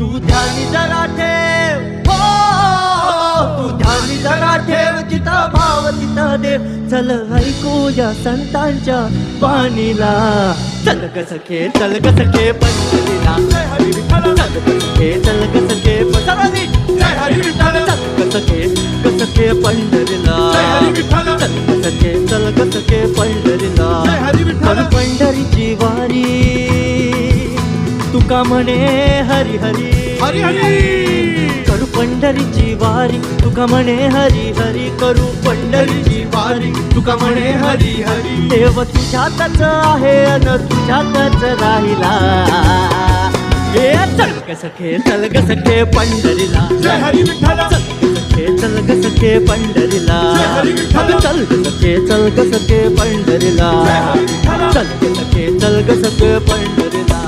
तू ध्यानी जरा ठेव, हो तू ध्यानी जरा ठेव, जिता भाव तिता देव. चल ऐकूया संतांच्या वाणीला. चल ग सखे, चल ग सखे पंढरीला. चल ग सखे, चल ग सखे पंढरीला. चल ग सखे, ग सखे पंढरीला. चल ग सखे, चल ग सखे पंढरीला. पण पंढरीची वारी तुका म्हणे हरी हरी हरी हरी. करू पंढरीची वारी तुका म्हणे हरी हरी. करू पंढरीची वारी तुका म्हणे हरी हरी. देव तुझ्यातच आहे अन तुझ्यातच राहिला. हे चल ग सखे, चल ग सखे पंढरीला. जय हरी विठ्ठल. चल ग सखे, चल ग सखे पंढरीला. जय हरी विठ्ठल. चल ग सखे, चल ग सखे पंढरीला. जय हरी विठ्ठल. चल ग सखे, चल ग सखे पंढरीला.